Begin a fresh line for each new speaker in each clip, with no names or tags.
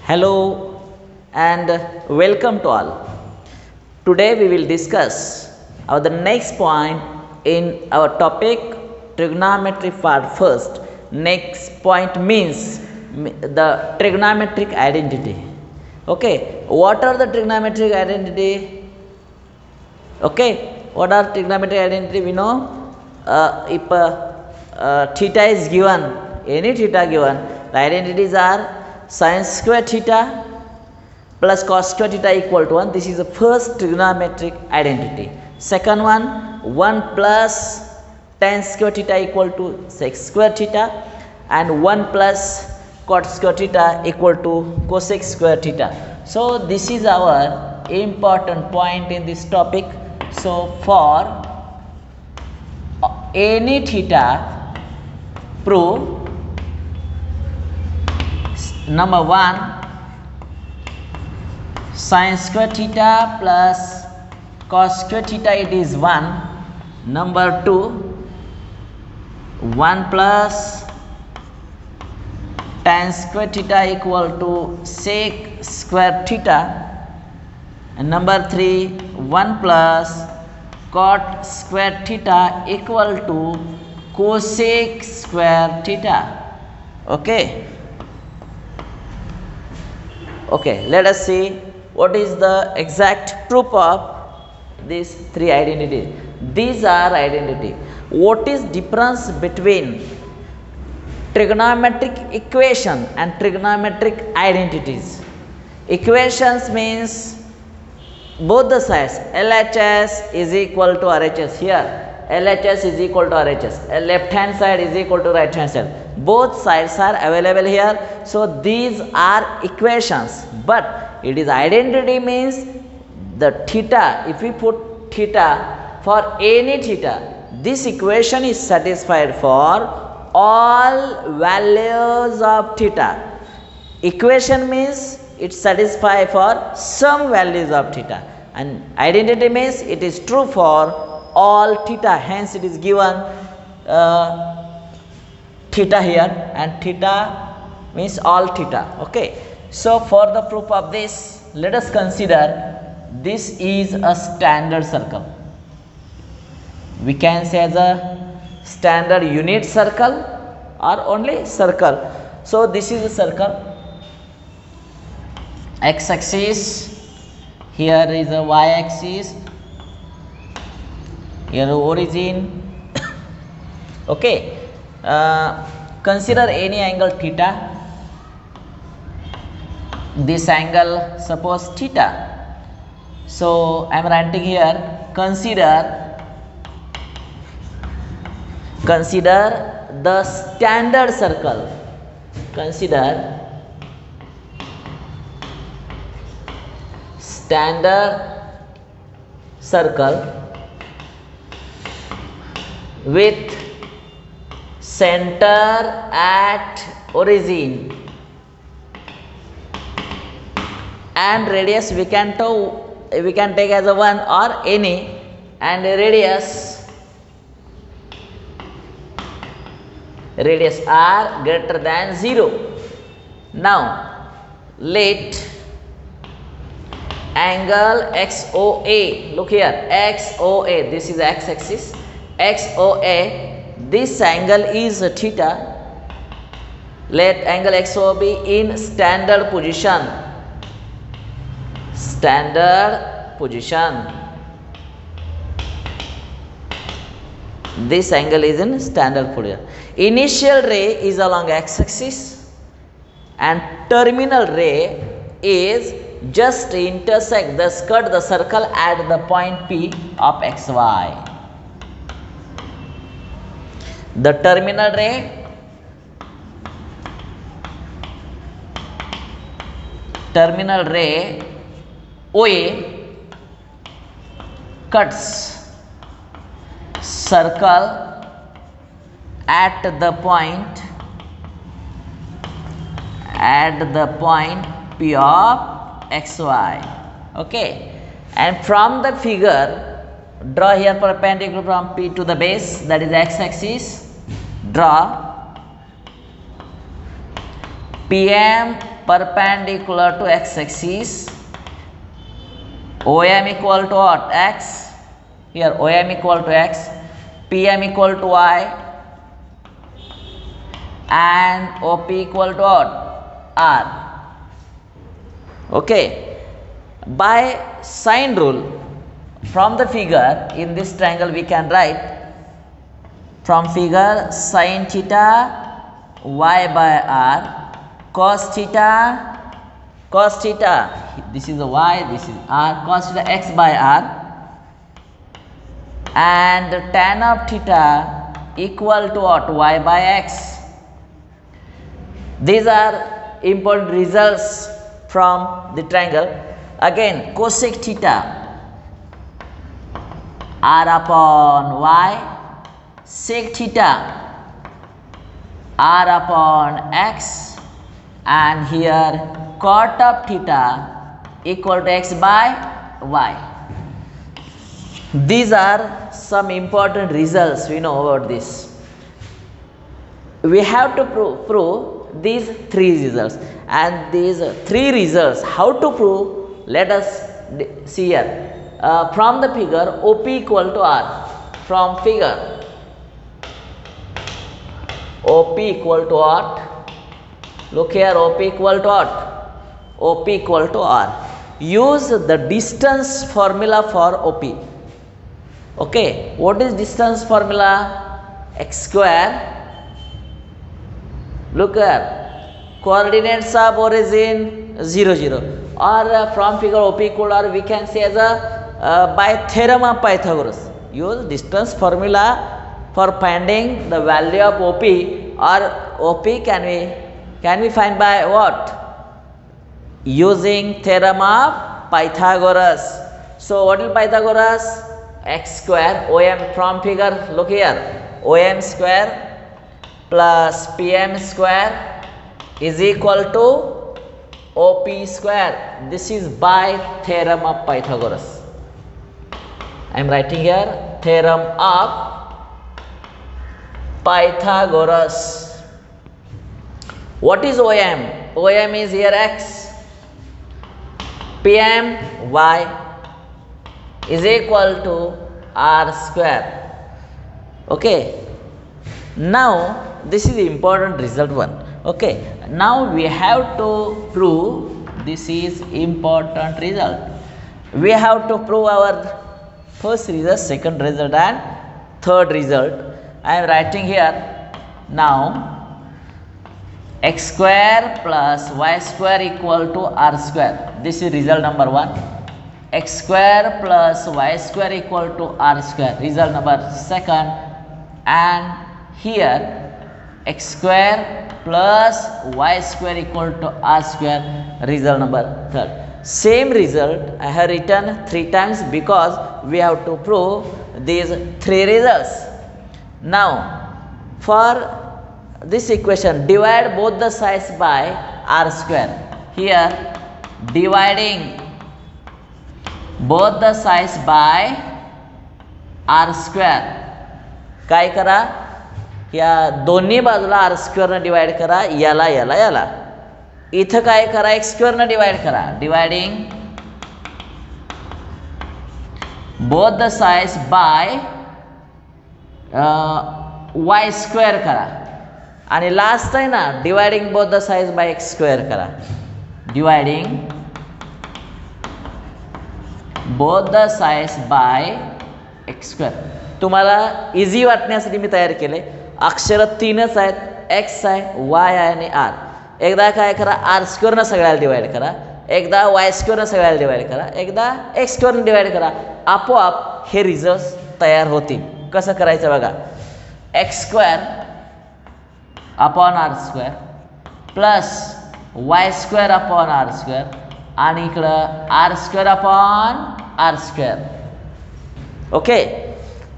Hello and welcome to all. Today we will discuss the next point in our topic trigonometry part first. Next point means the trigonometric identity. Okay, what are the trigonometric identity? Okay, what are trigonometric identity? We know if theta is given, any theta given, the identities are sin square theta plus cos square theta equal to 1. This is the first trigonometric identity. Second one, 1 plus tan square theta equal to sec square theta, and 1 plus cot square theta equal to cosec square theta. So this is our important point in this topic. So for any theta, prove number 1 sin square theta plus cos square theta, it is 1. Number 2, 1 plus tan square theta equal to sec square theta, and number 3, 1 plus cot square theta equal to cosec square theta. Okay, let us see what is the exact proof of these three identities. These are identity. What is difference between trigonometric equation and trigonometric identities? Equations means both the sides, LHS is equal to RHS. Here LHS is equal to RHS, left hand side is equal to right hand side. Both sides are available here. So these are equations, but it is identity means the theta. If we put theta for any theta, this equation is satisfied for all values of theta. Equation means it satisfies for some values of theta, and identity means it is true for all theta. Hence it is given theta here, and theta means all theta. Okay, so for the proof of this, let us consider this is a standard circle. We can say as a standard unit circle or only circle. So this is a circle. X axis, here is a y axis, here origin. Okay, consider any angle theta. This angle suppose theta. So I am writing here, consider the standard circle. Consider standard circle with center at origin and radius we can take as a 1 or any, and radius are greater than 0. Now let angle XOA, look here, XOA, this is x axis, XOA, this angle is theta. Let angle XOA be in standard position. This angle is in standard position. Initial ray is along x axis and terminal ray is just intersect the circle at the point P of XY. The terminal ray OA cuts circle at the point P of XY. Okay, and from the figure, draw here perpendicular from P to the base, that is x axis. Draw PM perpendicular to x axis. OM equal to what? X. Here OM equal to x, PM equal to y, and OP equal to what? R. Okay. By sine rule, from the figure in this triangle we can write from figure sin theta y by r cos theta, this is the y, this is r, cos theta x by r, and tan of theta equal to what? Y by x. These are important results from the triangle. Again, cosec theta r upon y, sec theta r upon x, and here cot of theta equal to x by y. These are some important results we know about this. We have to prove these three results, and these three results how to prove, let us see here. From the figure OP equal to R, from figure OP equal to what? Look here, OP equal to what? OP equal to R. Use the distance formula for OP. Okay, what is distance formula? X square. Look here, coordinates of origin 0, 0, or from figure OP equal to R we can say as a by theorem of Pythagoras. Use distance formula for finding the value of OP, or OP can we find by what? Using theorem of Pythagoras. So what is Pythagoras? X square OM, from figure look here, OM square plus PM square is equal to OP square. This is by theorem of Pythagoras. I am writing here theorem of Pythagoras. What is OM? OM is here x, PM y is equal to r square. Okay. Now this is the important result one. Okay. Now we have to prove this is important result. We have to prove our first result, second result, and third result. I am writing here now x square plus y square equal to r square. This is result number 1. X square plus y square equal to r square, result number 2nd, and here x square plus y square equal to r square, result number 3rd. Same result I have written 3 times because we have to prove these 3 results. Now for this equation, divide both the sides by r square. Here dividing both the sides by r square, काय करा, या दोन्ही बाजूला r square ने divide करा, याला याला याला. इथं काय करा, x स्क्वेअर ने डिवाइड करा, dividing both the sides by y square करा, आणि लास्ट आहे ना dividing both the sides by x square करा, dividing both the sides by x square. तुम्हाला इझी वाटण्यासाठी मी तयार केले. अक्षर 3च आहेत, x आहे, y आहे आणि r. एकदा काय करा, r स्क्वेअर ने सगळ्याला डिवाइड करा, एकदा y स्क्वेअर ने सगळ्याला डिवाइड करा, एकदा x स्क्वेअर ने डिवाइड करा. आपोआप हे रिझल्ट्स तयार होतील. कसं करायचं बघा, x square upon r square plus y square upon r square आणि इकडं r square upon r square. Okay,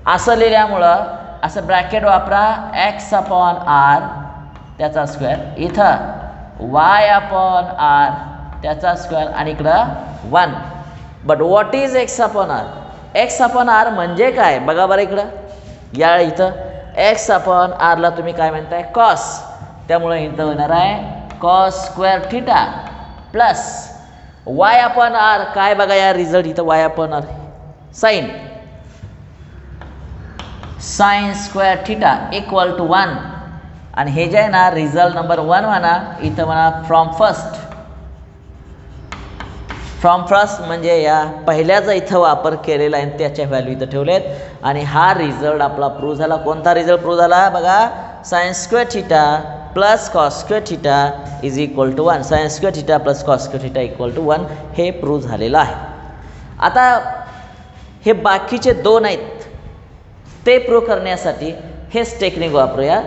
असं लिहिल्यामुळं असं ब्रॅकेट वापरा, x अपॉन r त्याचा स्क्वेअर, इथं y अपॉन r त्याचा स्क्वेअर आणि इकडं 1. But what is x upon r? x upon r म्हणजे काय बघा बरं इकडं, या इथं x अपॉन r ला तुम्ही काय म्हणताय, कॉस. त्यामुळे इथं होणार आहे cos square theta plus y upon r. काय बघा या रिझल्ट इथं y upon r sine square theta equal to 1. आणि हे जे आहे ना रिझल्ट नंबर 1 म्हणा इथं म्हणा फ्रॉम फर्स्ट म्हणजे या पहिल्याचा इथं वापर केलेला आहे त्याच्या व्हॅल्यू इथं ठेवलेत. आणि हा रिझल्ट आपला प्रूव्ह झाला. कोणता रिझल्ट प्रूव्ह झाला बघा, sine square theta plus cos square theta is equal to 1. Sine square theta plus cos square theta equal to 1 हे प्रूव्ह झालेलं आहे. आता हे बाकीचे 2 आहेत ते प्रूव्ह करण्यासाठी हेच टेक्निक वापरूया.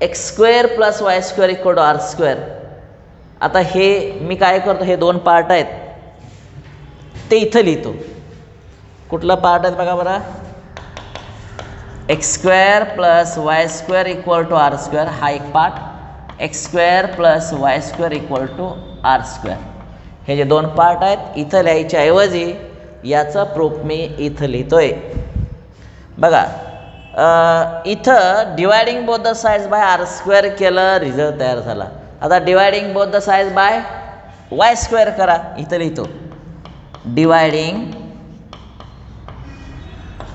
X square plus y square equal to r square. आता हे मी काय करतो, हे 2 पार्ट आहेत ते इथं लिहितो. कुठला पार्ट आहे बघा बरं, x square plus y square equal to r square हा एक part, x square plus y square equal to r square हे जे 2 पार्ट आहेत इथं लिहायच्या ऐवजी याचा प्रूफ मी इथं लिहितोय. बघा इथं dividing both the sides by r square केलं, रिझल्ट तयार झाला. आता dividing both the sides by y square करा, इथं लिहितो dividing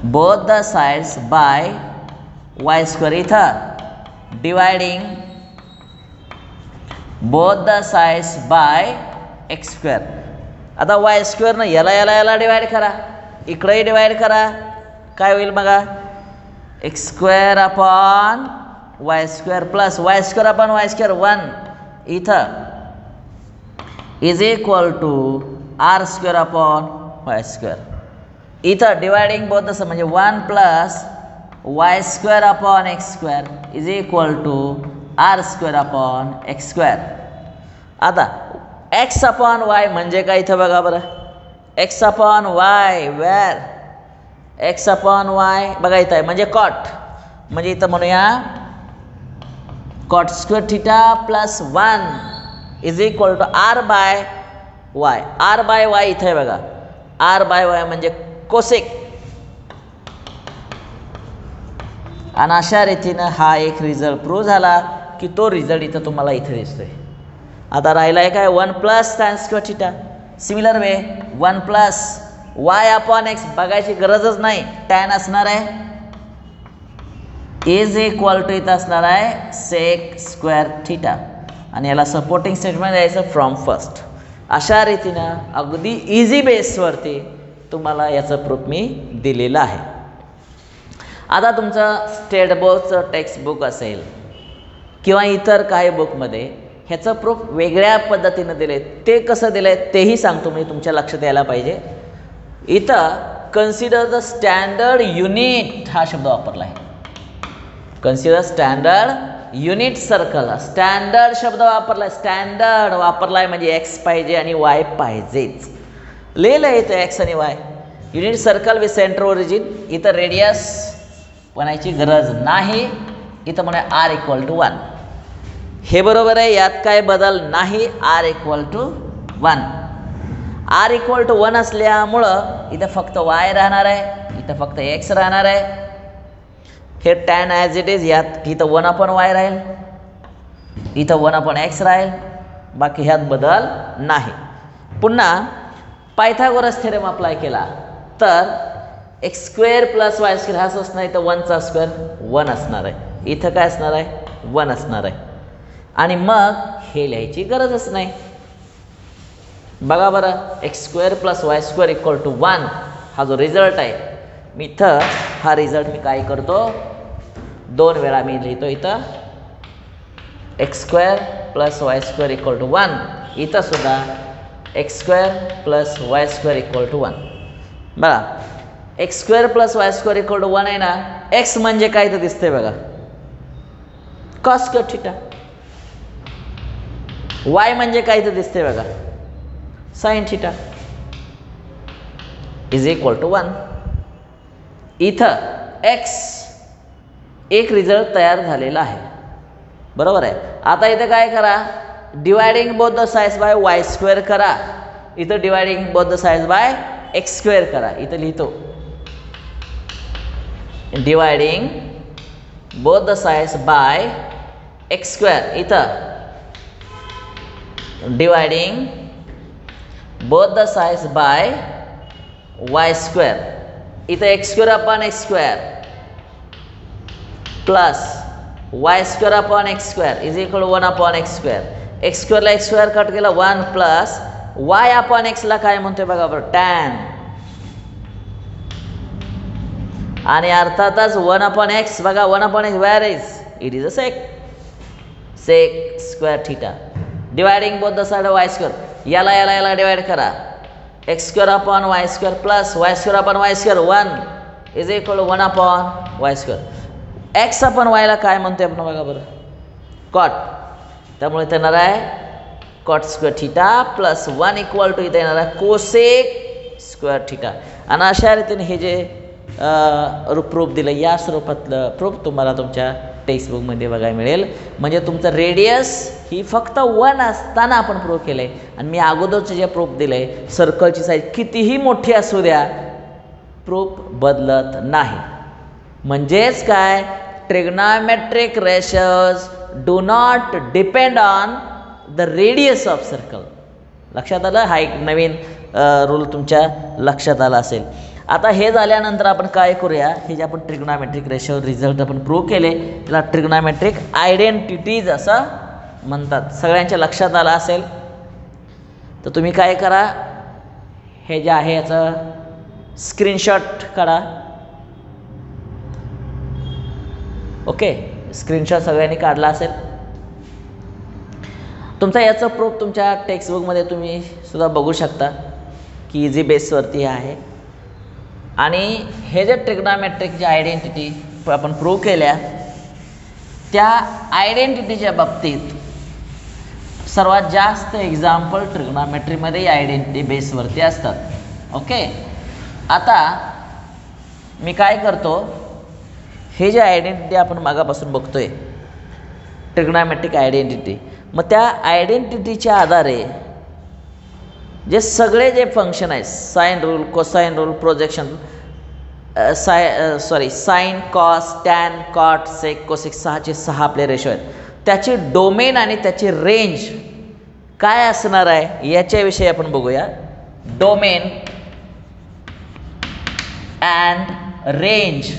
both the sides by y square. इथं dividing both the sides by x square. आता y square न याला डिवाइड करा, इकडेही डिवाइड करा, काय होईल बघा, x square upon y square plus y square upon y square 1 इथं is equal to r square upon y square. इथं डिवायडिंग बोथ द म्हणजे 1 plus y square upon x square is equal to r square upon x square. आता x upon y म्हणजे काय इथं बघा बरं, x upon y where x upon y बघा इथं आहे म्हणजे कॉट, म्हणजे इथं म्हणूया cot square theta plus 1 is equal to r by y. R by y इथं आहे बघा, आर बाय वाय म्हणजे कोसेक. आणि अशा रीतीनं हा एक रिझल्ट प्रूव्ह झाला की तो रिझल्ट इथं तुम्हाला इथे दिसतोय. आता राहिला आहे काय 1 plus sign square theta. Similar way 1 plus y upon x बघायची गरजच नाही, टॅन असणार आहे इज इक्वल टू इथं असणार आहे सेक स्क्वेअर थिटा. आणि याला सपोर्टिंग स्टेटमेंट द्यायचं फ्रॉम फर्स्ट. अशा रीतीनं अगदी इझी बेसवरती तुम्हाला याचं प्रूफ मी दिलेलं आहे. आता तुमचं स्टेट बोर्डचं टेक्स्टबुक असेल किंवा इतर काही बुकमध्ये ह्याचं प्रूफ वेगळ्या पद्धतीनं दिले, ते कसं दिलं आहे तेही सांगतो, मी तुमच्या लक्षात यायला पाहिजे. इथं कन्सिडर द स्टँडर्ड युनिट हा शब्द वापरला आहे. Consider standard unit circle, standard शब्द वापरला आहे. स्टँडर्ड वापरला आहे म्हणजे एक्स पाहिजे आणि वाय पाहिजेच. लिहिलं आहे इथं एक्स आणि Y. Unit circle with centre origin, इथं रेडियस म्हणायची गरज नाही, इथं म्हणा आर इक्वल टू 1. हे बरोबर आहे, यात काय बदल नाही. R equal to 1, r equal to 1 असल्यामुळं इथं फक्त वाय राहणार आहे, इथं फक्त एक्स राहणार आहे. हे टॅन ॲज इट इज, यात इथं 1 अपॉन वाय राहील, इथं 1 अपॉन एक्स राहील, बाकी ह्यात बदल नाही. पुन्हा पायथागोरस थेरम अप्लाय केला तर x square plus y square हा असणार, इथं 1चा स्क्वेअर 1 असणार आहे, इथं काय असणार आहे 1 असणार आहे. आणि मग हे लिहायची गरजच नाही. बघा बरं, x square plus y square equal to 1 हा जो रिझल्ट आहे, मी इथं हा रिझल्ट मी काय करतो 2 वेळा मी लिहितो. इथं x square plus y square equal to 1, इथं सुद्धा x square plus y square equal to 1. बघा x square plus y square equal to 1 आहे ना, एक्स म्हणजे काय तर दिसतंय बघा कॉस स्क्वेअर थिटा, वाय म्हणजे काय तर दिसतंय बघा sine theta is equal to 1. इथं एक्स एक रिझल्ट तयार झालेला आहे, बरोबर आहे. आता इथं काय करा, dividing both the sides by y square करा, इथं dividing both the sides bye x square करा. इथं लिहितो dividing both the sides bye x square, इथं dividing both the sides by y square. इथं x square upon x square plus y square upon x square is equal to 1 upon x square. x square ला x square cut केला 1 plus y upon x ला काय म्हणतोय बघा बरं tan. आणि अर्थातच 1 upon x बघा 1 upon x where is it is a sec square theta dividing both the side of y square. याला डिवाइड करा x square upon y square plus y square upon y square 1 is equal to 1 upon y square. x upon y ला काय म्हणतोय आपण बघा बरं cot. त्यामुळे इथे येणार आहे cot square theta plus 1 equal to इथे येणार आहे cosec square theta. आणि अशा रीतीने हे जे प्रूफ दिलं या स्वरूपातलं प्रूफ तुम्हाला तुमच्या टेक्स्टबुकमध्ये बघायला मिळेल. म्हणजे तुमचं रेडियस ही फक्त 1 असताना आपण प्रूफ केलं आहे. आणि मी अगोदरचं जे प्रूफ दिलं आहे सर्कलची साईज कितीही मोठी असू द्या प्रूफ बदलत नाही. म्हणजेच काय trigonometric ratios do not depend on the radius of circle. लक्षात आलं. हा एक नवीन रूल तुमच्या लक्षात आला असेल. आता हे झाल्यानंतर आपण काय करूया हे जे आपण ट्रिग्नॉमेट्रिक रेशो रिझल्ट आपण प्रूव्ह केले त्याला ट्रिग्नॉमेट्रिक आयडेंटिटीज असं म्हणतात. सगळ्यांच्या लक्षात आलं असेल तर तुम्ही काय करा हे जे आहे याचं स्क्रीनशॉट काढा. ओके स्क्रीनशॉट सगळ्यांनी काढला असेल. तुमचा याचं प्रूफ तुमच्या टेक्स्टबुकमध्ये तुम्ही सुद्धा बघू शकता की इझी बेसवरती आहे. आणि हे जे ट्रिग्नॉमेट्रिक जे आयडेंटिटी आपण प्रूव्ह केल्या त्या आयडेंटिटीच्या बाबतीत सर्वात जास्त एक्झाम्पल ट्रिग्नॉमेट्रीमध्ये आयडेंटिटी बेसवरती असतात. ओके आता मी काय करतो हे जे आयडेंटिटी आपण मागापासून बघतोय ट्रिग्नॉमेट्रिक आयडेंटिटी मग त्या आयडेंटिटीच्या आधारे जे सगळे जे फंक्शन आहेत sine rule cosine rule projection sine cos tan cot sec cosec 6 आपले रेशो आहेत त्याची डोमेन आणि त्याची रेंज काय असणार आहे याच्याविषयी आपण बघूया. Domain and range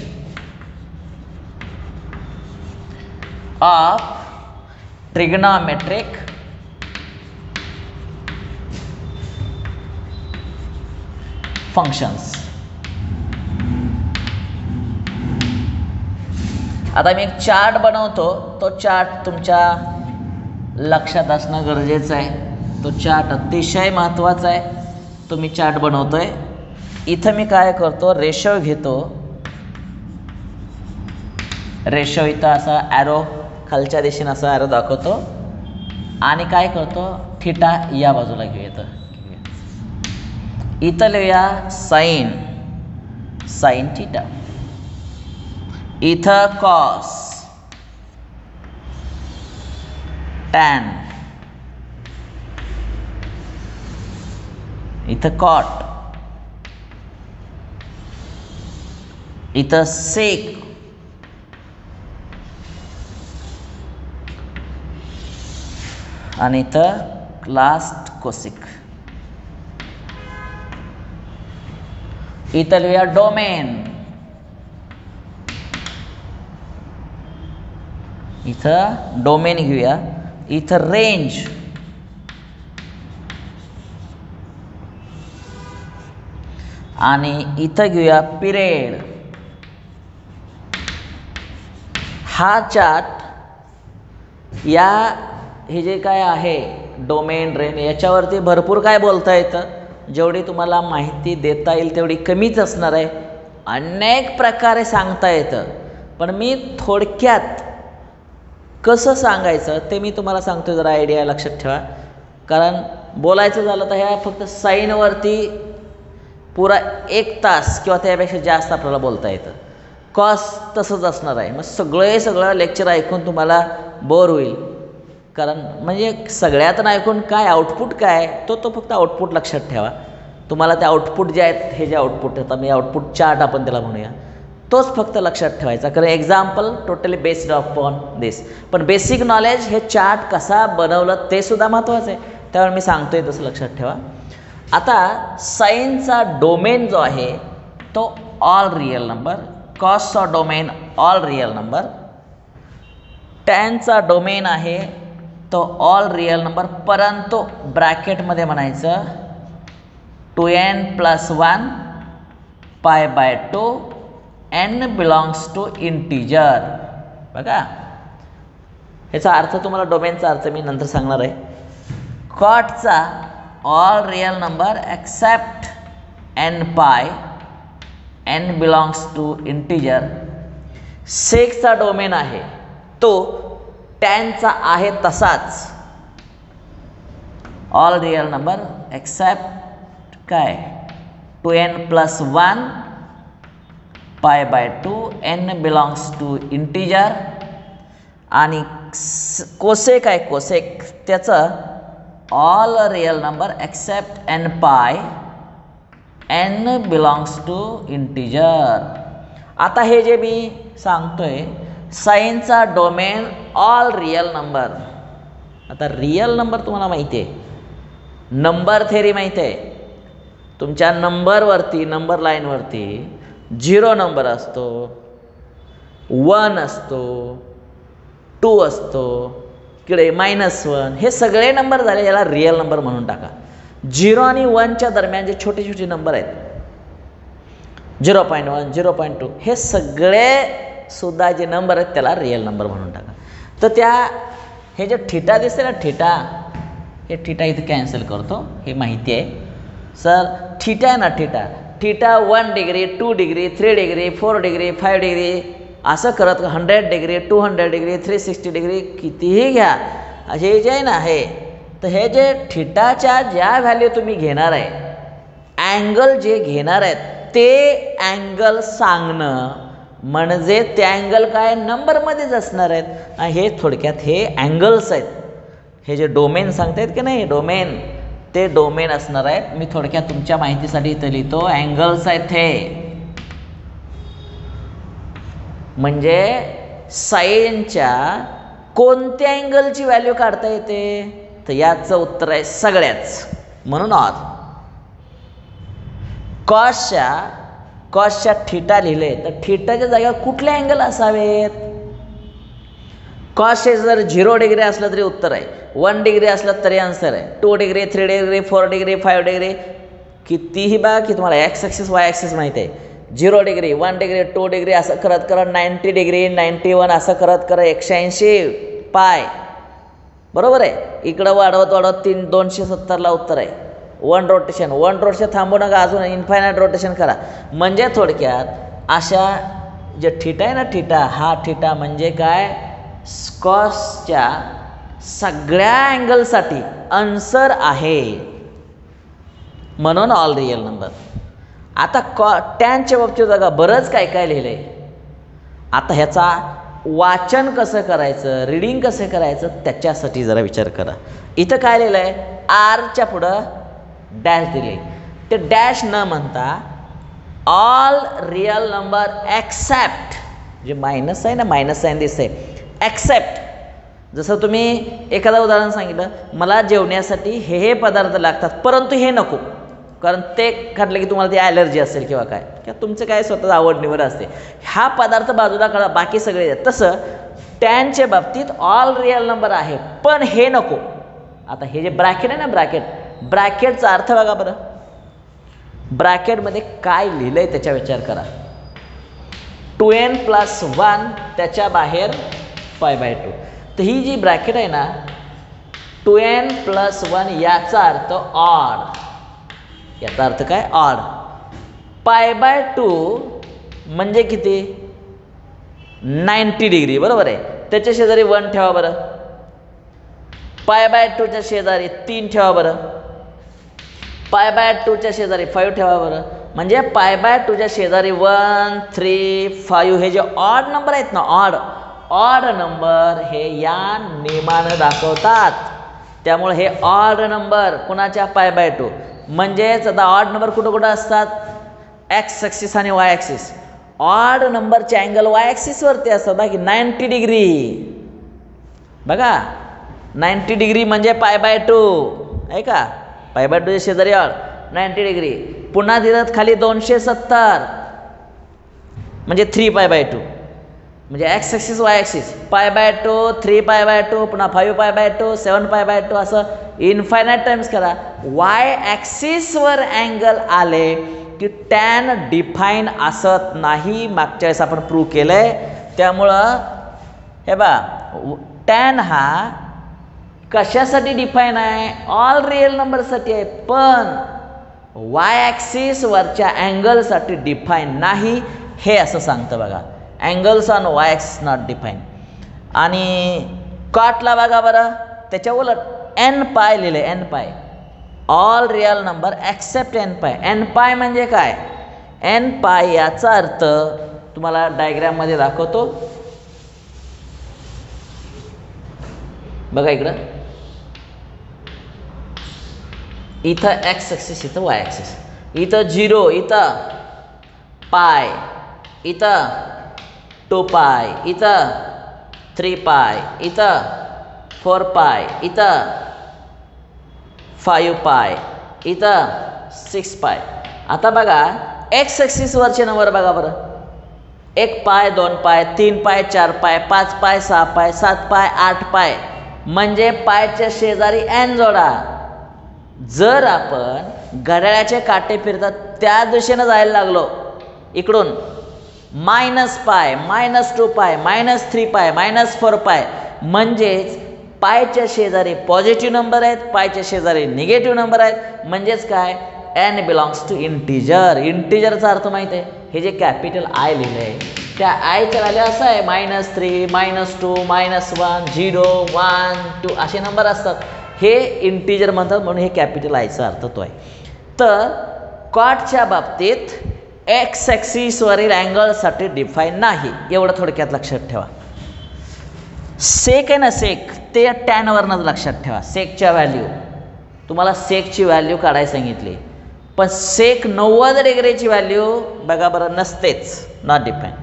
of trigonometric functions. आता मी एक चार्ट बनवतो तो चार्ट तुमच्या लक्षात असणं गरजेचं आहे. तो चार्ट अतिशय महत्त्वाचा आहे. तो मी चार्ट बनवतोय. इथं मी काय करतो रेशो घेतो. रेशो इथं असा ॲरो खालच्या दिशेने असा ॲरो दाखवतो आणि काय करतो थिटा या बाजूला घेऊया. इथं लिहूया साइन थिटा. इथं कॉस टॅन इथं कॉट इथं सेक आणि इथं लास्ट कोसिक. इथं लिहूया डोमेन. इथं डोमेन घेऊया. इथं रेंज आणि इथं घेऊया पिरियड. हा चार्ट या हे जे काय आहे डोमेन रेंज याच्यावरती भरपूर काय बोलता येतं. जेवढी तुम्हाला माहिती देता येईल तेवढी कमीच असणार आहे. अनेक प्रकारे सांगता येतं पण मी थोडक्यात कसं सांगायचं ते मी तुम्हाला सांगतो. जरा आयडिया लक्षात ठेवा. कारण बोलायचं झालं तर ह्या फक्त साईनवरती पुरा 1 तास किंवा त्यापेक्षा जास्त आपल्याला बोलता येतं. कॉस तसंच असणार आहे. मग सगळं लेक्चर ऐकून तुम्हाला बोर होईल. कारण म्हणजे सगळ्यातून ऐकून काय आउटपुट काय तो फक्त आउटपुट लक्षात ठेवा. तुम्हाला ते आउटपुट जे आहेत हे जे आउटपुट आता मी आउटपुट चार्ट आपण त्याला म्हणूया तोच फक्त लक्षात ठेवायचा. कारण एक्झाम्पल टोटली बेस्ड अपॉन दिस. पण बेसिक नॉलेज हे चार्ट कसा बनवलं ते सुद्धा महत्त्वाचं आहे. त्यावेळी मी सांगतोय तसं लक्षात ठेवा. आता साईनचा डोमेन जो आहे तो ऑल रियल नंबर, कॉसचा डोमेन ऑल रियल नंबर, टॅनचा डोमेन आहे तो ऑल रियल नंबर, परंतु ब्रॅकेटमध्ये म्हणायचं 2n+1 π/2 n belongs to integer. बघा ह्याचा अर्थ तुम्हाला डोमेनचा अर्थ मी नंतर सांगणार आहे. कॉटचा all real number except n⁻, n belongs to integer. सेकचा डोमेन आहे तो टॅनचा आहे तसाच, ऑल रियल नंबर एक्सेप्ट काय 2n+1 π/2 n belongs to integer. आणि कोसेक आहे, कोसेक त्याचं all real number except n⁻, n belongs to integer. आता हे जे मी सांगतोय साईनचा डोमेन ऑल रियल नंबर. आता रियल नंबर तुम्हाला माहिती आहे, नंबर थेरी माहिती आहे. तुमच्या नंबरवरती, नंबर लाईनवरती 0 नंबर असतो, 1 असतो, 2 असतो, इकडे -1, हे सगळे नंबर झाले, याला रियल नंबर म्हणून टाका. 0 आणि 1च्या दरम्यान जे छोटे छोटे नंबर आहेत 0.1, 0.2, हे सगळे सुद्धा जे नंबर आहेत त्याला रियल नंबर म्हणून टाका. तर त्या हे जे थिटा दिसते ना, थिटा, हे थिटा इथे कॅन्सल करतो, हे माहिती आहे. सर थिटा आहे ना, theta 1 degree, 2 degree, 3 degree, 4 degree, 5 degree असं करत 100 डिग्री, 200 डिग्री, 360 डिग्री कितीही घ्या. हे जे आहे ना, हे तर हे जे थिटाच्या ज्या व्हॅल्यू तुम्ही घेणार आहे, अँगल जे घेणार आहेत ते अँगल सांगणं म्हणजे ते अँगल काय नंबरमध्येच असणार आहेत. हे थोडक्यात हे अँगल्स आहेत. हे जे डोमेन सांगतायत की नाही, डोमेन, ते डोमेन असणार आहेत. मी थोडक्यात तुमच्या माहितीसाठी इथं लिहितो, अँगल्स आहेत हे. म्हणजे साईनच्या कोणत्या अँगलची व्हॅल्यू काढता येते, तर याचं उत्तर आहे सगळ्याच, म्हणून ऑल. कॉसच्या थिटा लिहिले तर थिटाच्या जागेवर कुठले अँगल असावेत. कॉसचे जर 0 डिग्री असलं तरी उत्तर आहे, 1 डिग्री असलं तरी आन्सर आहे, 2 डिग्री, 3 डिग्री, 4 डिग्री, 5 डिग्री, कितीही बघा की तुम्हाला एक्स ॲक्सिस वाय ॲक्सिस माहिती आहे. 0 डिग्री, 1 डिग्री, 2 डिग्री असं करत करत 90 डिग्री, 91 असं करत करत 180 पाय, बरोबर आहे. इकडं वाढवत वाढवत 270ला उत्तर आहे. 1 रोटेशन थांबू नका, अजून इन्फायनाईट रोटेशन करा. म्हणजे थोडक्यात अशा जे थिटा आहे ना, थिटा, हा थिटा म्हणजे काय, कॉसच्या सगळ्या अँगलसाठी आन्सर आहे, म्हणून ऑल रियल नंबर. आता टॅनच्या बाबतीत बघा बरंच काय काय लिहिलं आहे. आता ह्याचा वाचन कसं करायचं, रीडिंग कसं करायचं, त्याच्यासाठी जरा विचार करा. इथं काय लिहिलं आहे, आरच्या पुढं डॅश दिले, ते डॅश न म्हणता ऑल रियल नंबर एक्सेप्ट, जे मायनस आहे ना, मायनस साईन दिसते, एक्सेप्ट. जसं तुम्ही एखादं उदाहरण सांगितलं, मला जेवण्यासाठी हे पदार्थ लागतात परंतु हे नको, कारण ते खाल्लं की तुम्हाला ती ॲलर्जी असेल किंवा काय, किंवा तुमचं काय स्वतःच आवड निवड असते, हा पदार्थ बाजूला काढा, बाकी सगळे आहेत. तसं टॅनच्या बाबतीत ऑल रियल नंबर आहे पण हे नको. आता हे जे ब्रॅकेट आहे ना, ब्रॅकेटचा अर्थ बघा बरं, ब्रॅकेटमध्ये काय लिहिलं आहे त्याचा विचार करा. 2n+1 त्याच्या बाहेर π/2. तर ही जी ब्रॅकेट आहे ना, 2n+1 याचा अर्थ ऑड, याचा अर्थ काय, ऑड. π/2 म्हणजे किती, 90 डिग्री, बरोबर आहे. त्याच्या शेजारी 1 ठेवा बरं, π/2च्या शेजारी 3 ठेवा बरं, π/2च्या शेजारी 5 ठेवा बरं. म्हणजे π/2च्या शेजारी 1, 3, 5 हे जे ऑड नंबर आहेत ना, ऑड नंबर हे या नियमानं दाखवतात. त्यामुळे हे ऑड नंबर कुणाच्या π/2. म्हणजेच आता ऑड नंबर कुठं कुठं असतात, एक्स ॲक्सिस आणि वाय ॲक्सिस. ऑड नंबरचे अँगल वाय ॲक्सिसवरती असतात बाकी 90 डिग्री. बघा 90 डिग्री म्हणजे π/2 आहे का, π/2 शेजारी अळ 90 डिग्री. पुन्हा दिलं खाली 270 म्हणजे 3π/2 म्हणजे एक्स ॲक्सिस वाय ॲक्सिस π/2 3π/2 पुन्हा 5π/2 7π/2 असं इन्फायनाईट टाइम्स करा. वाय ॲक्सिसवर अँगल आले की टॅन डिफाईन असत नाही. मागच्या वेळेस आपण प्रूव्ह केलं आहे. त्यामुळं हे बा टॅन हा कशासाठी डिफाईन आहे, ऑल रिअल नंबरसाठी आहे, पण वाय ॲक्सिसवरच्या अँगलसाठी डिफाईन नाही हे असं सांगतं बघा. Angles on Y axis not define. आणि कॉटला बघा बरं, त्याच्या उलट NΠ लिहिले, NΠ all real number accept NΠ. NΠ म्हणजे काय, NΠ याचा अर्थ तुम्हाला डायग्राममध्ये दाखवतो बघा. इकडं इथं एक्स ॲक्सिस, इथं वाय ॲक्सिस, इथं 0, इथं पाय, इथं 2π, इथं 3π, इथं 4π, इथं 5π, इथं 6π. आता बघा एक्स ॲक्सिसवरचे नंबर बघा बरं. 1π 2π 3π 4π 5π 6π 7π 8π म्हणजे पायच्या शेजारी n जोडा. जर आपण घड्याळाचे काटे फिरतात त्या दिशेनं जायला लागलो इकडून -π -2π -3π -4π म्हणजेच पायच्या शेजारी पॉझिटिव्ह नंबर आहेत, पायच्या शेजारी निगेटिव्ह नंबर आहेत. म्हणजेच काय, n बिलॉंग्स टू इंटिजर. इंटिजरचा अर्थ माहिती आहे, हे जे कॅपिटल आय लिहिलं आहे त्या आयच्या व्हॅल्यू असं आहे -3 -2 -1 0 1 2 असे नंबर असतात. हे इंटिजर म्हणतात म्हणून हे कॅपिटल आयचा अर्थ तो आहे. तर कॉटच्या बाबतीत एक्स ॲक्सिसवरील अँगलसाठी डिफाईन नाही, एवढं थोडक्यात लक्षात ठेवा. सेक आहे ना, सेक ते टॅनवरनंच लक्षात ठेवा. सेकच्या व्हॅल्यू तुम्हाला सेकची व्हॅल्यू काढायला सांगितली, पण सेक 90 डिग्रीची व्हॅल्यू बघा बरं नसतेच, नॉट डिफाईन.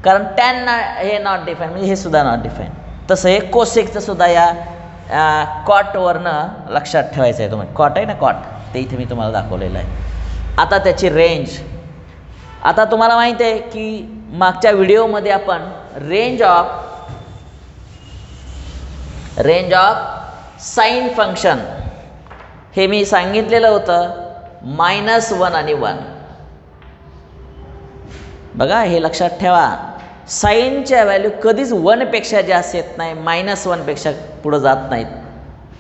कारण टॅन हे नॉट डिफाईन म्हणजे हे सुद्धा नॉट डिफाईन. तसं हे कोसेकचं सुद्धा या कॉटवरनं लक्षात ठेवायचं आहे. तुम्हाला कॉट आहे ना, कॉट ते इथे मी तुम्हाला दाखवलेलं आहे. आता त्याची रेंज, आता तुम्हाला माहीत आहे की मागच्या व्हिडिओमध्ये आपण रेंज ऑफ साइन फंक्शन हे मी सांगितलेलं होतं -1 आणि 1. बघा हे लक्षात ठेवा, साईनच्या व्हॅल्यू कधीच 1पेक्षा जास्त येत नाही, -1पेक्षा पुढं जात नाहीत,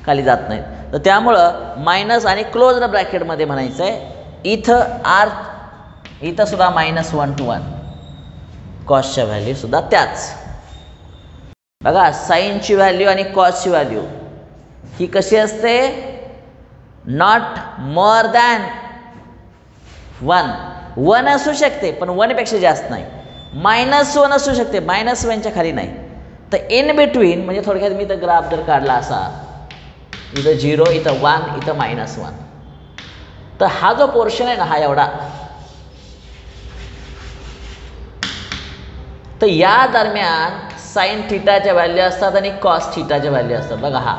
खाली जात नाहीत. तर त्यामुळं मायनस आणि क्लोज ब्रॅकेटमध्ये म्हणायचं आहे. इथं सुद्धा -1 to 1 कॉसच्या व्हॅल्यूसुद्धा त्याच. बघा साईनची व्हॅल्यू आणि कॉसची व्हॅल्यू ही कशी असते, नॉट मोर दॅन 1 असू शकते पण 1पेक्षा जास्त नाही. -1 असू शकते, -1च्या खाली नाही. तर इन बिटवीन म्हणजे थोडक्यात मी तर ग्राफ जर काढला असा, इथं 0 इथं 1 इथं -1, तर हा जो पोर्शन आहे ना हा एवढा, तर या दरम्यान साइन थिटाच्या व्हॅल्यू असतात आणि कॉस थिटाच्या व्हॅल्यू असतात. बघा हा,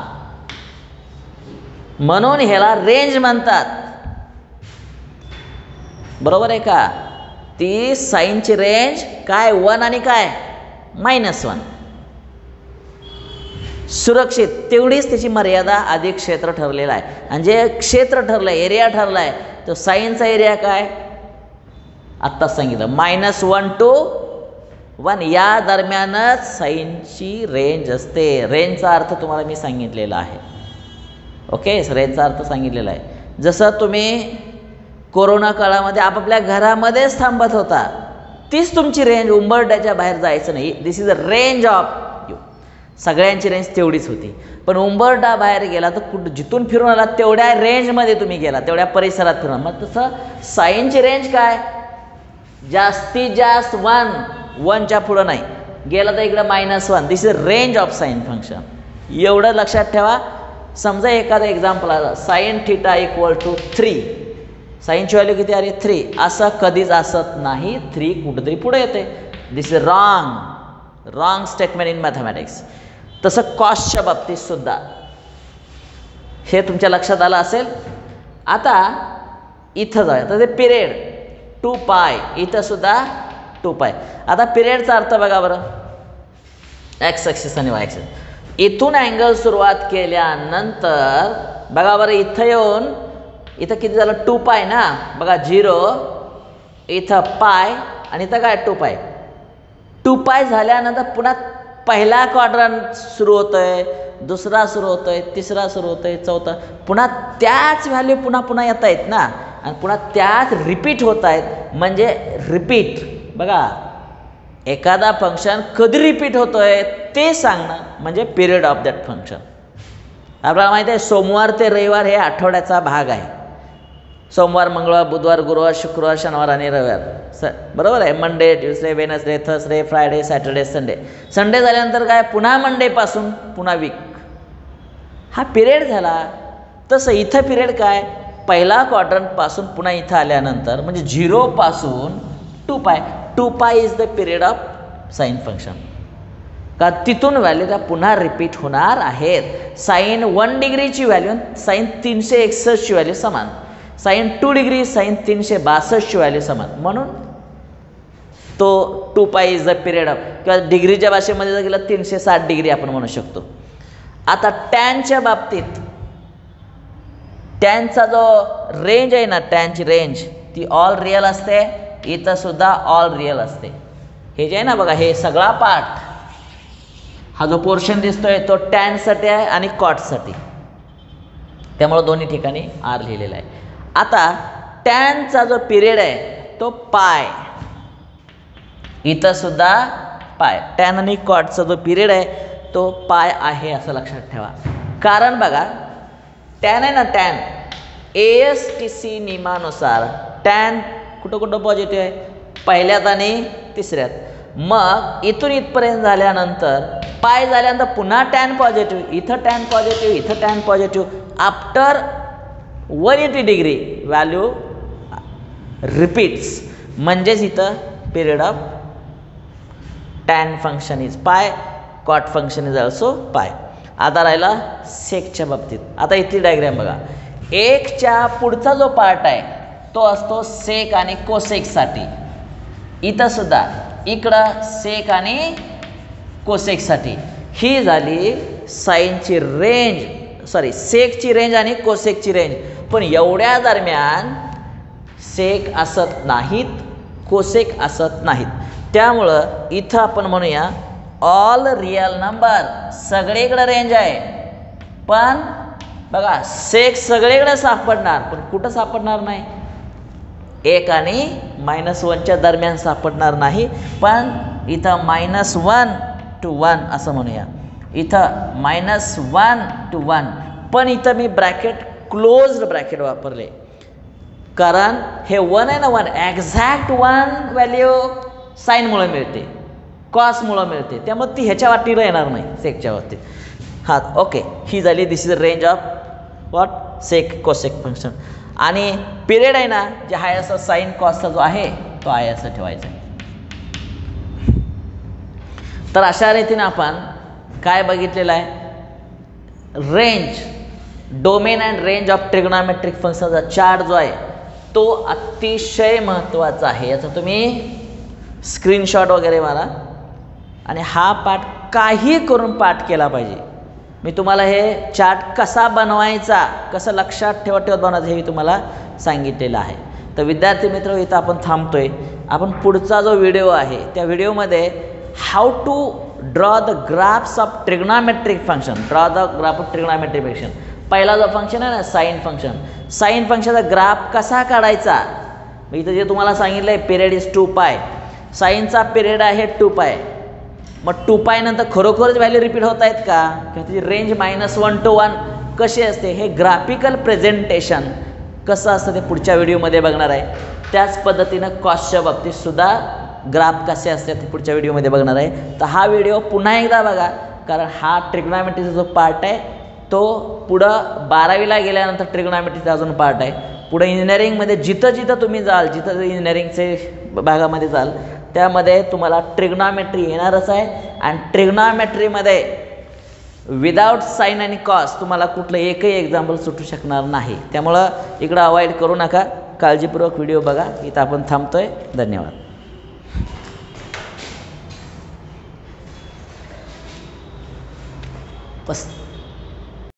म्हणून ह्याला रेंज म्हणतात. बरोबर आहे का, ती साइनची रेंज काय 1 आणि काय -1. सुरक्षित तेवढीच त्याची मर्यादा अधिक क्षेत्र ठरलेलं आहे. आणि जे क्षेत्र ठरलं आहे, एरिया ठरला आहे, तो साइनचा एरिया काय आत्ताच सांगितलं -1 to 1 या दरम्यानच साइनची रेंज असते. रेंजचा अर्थ तुम्हाला मी सांगितलेला आहे. ओके, रेंजचा अर्थ सांगितलेला आहे. जसं तुम्ही कोरोना काळामध्ये आपापल्या घरामध्येच थांबत होता, तीच तुमची रेंज, उंबरठ्याच्या बाहेर जायचं नाही. This is a range of you. सगळ्यांची रेंज तेवढीच होती, पण उंबरठा बाहेर गेला तर कुठं जिथून फिरून आला तेवढ्या रेंजमध्ये तुम्ही गेला, तेवढ्या परिसरात फिरून. मग तसं साइनची रेंज काय, जास्तीत जास्त 1च्या पुढं नाही गेला तर इकडं -1. This is range of sine function. एवढं लक्षात ठेवा. समजा एखादं एक्झाम्पल आलं, साइन थिटा = 3, साइनची व्हॅल्यू किती आली 3, असं कधीच असत नाही. 3 कुठंतरी पुढे येते. This is wrong statement in mathematics. तसं कॉसच्या बाबतीत सुद्धा हे तुमच्या लक्षात आलं असेल. आता इथं जाऊया. तर ते पिरियड 2 पाय, इथं सुद्धा 2 पाय. आता पिरियडचा अर्थ बघा बरं, एक्स ॲक्सिस आणि वाय ॲक्सिस. इथून अँगल सुरुवात केल्यानंतर बघा बरं, इथं येऊन इथं किती झालं 2 पाय ना, बघा 0, इथं पाय आणि इथं काय 2 पाय. 2 पाय झाल्यानंतर पुन्हा पहिला क्वाड्रंट सुरू होतोय, दुसरा सुरू होतोय, तिसरा सुरू होतोय, चौथा, पुन्हा त्याच व्हॅल्यू पुन्हा पुन्हा येत आहेत ना, आणि पुन्हा त्याच रिपीट होत आहेत. म्हणजे रिपीट बघा, एखादा फंक्शन कधी रिपीट होतोय ते सांगणं म्हणजे पिरियड ऑफ दॅट फंक्शन. आपल्याला माहिती आहे सोमवार ते रविवार हे आठवड्याचा भाग आहे. सोमवार, मंगळवार, बुधवार, गुरुवार, शुक्रवार, शनिवार आणि रविवार, बरोबर आहे. Monday, Tuesday, Wednesday, Thursday, Friday, Saturday, Sunday. Sunday झाल्यानंतर काय, पुन्हा मंडेपासून पुन्हा वीक, हा पिरियड झाला. तसं इथं पिरियड काय, पहिला क्वाड्रंटपासून पुन्हा इथं आल्यानंतर म्हणजे 0 पासून 2 pi. 2 pi is the period of sine function. का तिथून व्हॅल्यू त्या पुन्हा रिपीट होणार आहेत. साईन 1 डिग्रीची व्हॅल्यू साईन 361ची व्हॅल्यू समान, साईन 2 डिग्री साईन 362ची व्हॅल्यू समान. म्हणून तो 2 pi is the period of, किंवा डिग्रीच्या भाषेमध्ये जर गेलं 360 डिग्री आपण म्हणू शकतो. आता टॅनच्या बाबतीत टॅनचा जो रेंज आहे ना, टॅनची रेंज ती ऑल रिअल असते, इथं सुद्धा ऑल रिअल असते. हे जे आहे ना बघा, हे सगळा पार्ट, हा जो पोर्शन दिसतोय तो टॅनसाठी आहे आणि कॉटसाठी, त्यामुळे दोन्ही ठिकाणी आर लिहिलेला आहे. आता टॅनचा जो पिरियड आहे तो पाय, इथं सुद्धा पाय. टॅन आणि कॉटचा जो पिरियड आहे तो पाय आहे असं लक्षात ठेवा. कारण बघा, टॅन आहे ना, टॅन ASTC नियमानुसार टॅन कुठं कुठं पॉझिटिव्ह आहे, पहिल्यात आणि तिसऱ्यात. मग इथून इथपर्यंत झाल्यानंतर पाय झाल्यानंतर पुन्हा टॅन पॉझिटिव्ह, इथं टॅन पॉझिटिव्ह, इथं tan positive. After 180 degree value repeats, म्हणजेच इथं period of tan function is pi, cot function is also pi. आता राहिला सेकच्या बाबतीत. आता इथली डायग्रॅम बघा, एकच्या पुढचा जो पार्ट आहे तो असतो सेक आणि कोसेकसाठी. इथं सुद्धा इकडं सेक आणि कोसेकसाठी. ही झाली साईनची रेंज, सॉरी सेकची रेंज आणि कोसेकची रेंज. पण एवढ्या दरम्यान सेक असत नाहीत, कोसेक असत नाहीत. त्यामुळं इथं आपण म्हणूया ऑल रिअल नंबर, सगळीकडे रेंज आहे. पण बघा, सेक सगळीकडे सापडणार, पण कुठं सापडणार नाही, 1 आणि -1च्या दरम्यान सापडणार नाही. पण इथं -1 to 1 असं म्हणूया, इथं -1 to 1. पण इथं मी ब्रॅकेट क्लोज्ड ब्रॅकेट वापरले, कारण हे 1 आहे ना, 1 एक्झॅक्ट 1 व्हॅल्यू साईनमुळे मिळते, कॉसमुळं मिळते, त्यामुळे ती ह्याच्या वाटीला येणार नाही सेकच्या बाबतीत. हां, ओके. ही झाली, this is the range of what, sec cosec function. आणि पिरियड आहे ना, जे आहे असं साईन कॉसचा जो आहे तो आहे असं ठेवायचा. तर अशा रीतीने आपण काय बघितलेलं आहे, range, domain and range of trigonometric फंक्शनचा चार्ट जो आहे तो अतिशय महत्त्वाचा आहे. याचा तुम्ही स्क्रीनशॉट वगैरे मारा आणि हा पाठ काही करून पाठ केला पाहिजे. मी तुम्हाला हे चार्ट कसा बनवायचा, कसं लक्षात ठेवत बनवायचं हे मी तुम्हाला सांगितलेलं आहे. तर विद्यार्थी मित्र, इथं आपण थांबतोय. आपण पुढचा जो व्हिडिओ आहे त्या व्हिडिओमध्ये how to draw the graphs of trigonometric function, draw the graph of trigonometric function. पहिला जो फंक्शन आहे ना साईन फंक्शन, साईन फंक्शनचा ग्राफ कसा काढायचा. इथं जे तुम्हाला सांगितलं आहे पिरियड इज 2 पाय, साईनचा पिरियड आहे 2 पाय. मग 2 पाय नंतर खरोखरच व्हॅल्यू रिपीट होत आहेत का, किंवा त्याची रेंज -1 to 1 कशी असते, हे ग्राफिकल प्रेझेंटेशन कसं असतं ते पुढच्या व्हिडिओमध्ये बघणार आहे. त्याच पद्धतीनं कॉस्टच्या बाबतीत सुद्धा ग्राफ कसे असतात ते पुढच्या व्हिडिओमध्ये बघणार आहे. तर हा व्हिडिओ पुन्हा एकदा बघा, कारण हा ट्रिग्नॉमेट्रीचा जो पार्ट आहे तो पुढं 12वीला गेल्यानंतर ट्रिग्नॉमेट्रीचा अजून पार्ट आहे. पुढं इंजिनिअरिंगमध्ये जिथं जिथं तुम्ही जाल, जिथं इंजिनिअरिंगचे भागामध्ये जाल त्यामध्ये तुम्हाला ट्रिग्नॉमेट्री येणारच आहे. आणि ट्रिग्नॉमेट्रीमध्ये विदाउट साईन आणि कॉस तुम्हाला कुठलं एकही एक्झाम्पल सुटू शकणार नाही. त्यामुळं इकडं अवॉइड करू नका. काळजीपूर्वक व्हिडिओ बघा. इथं आपण थांबतोय. धन्यवाद. बस.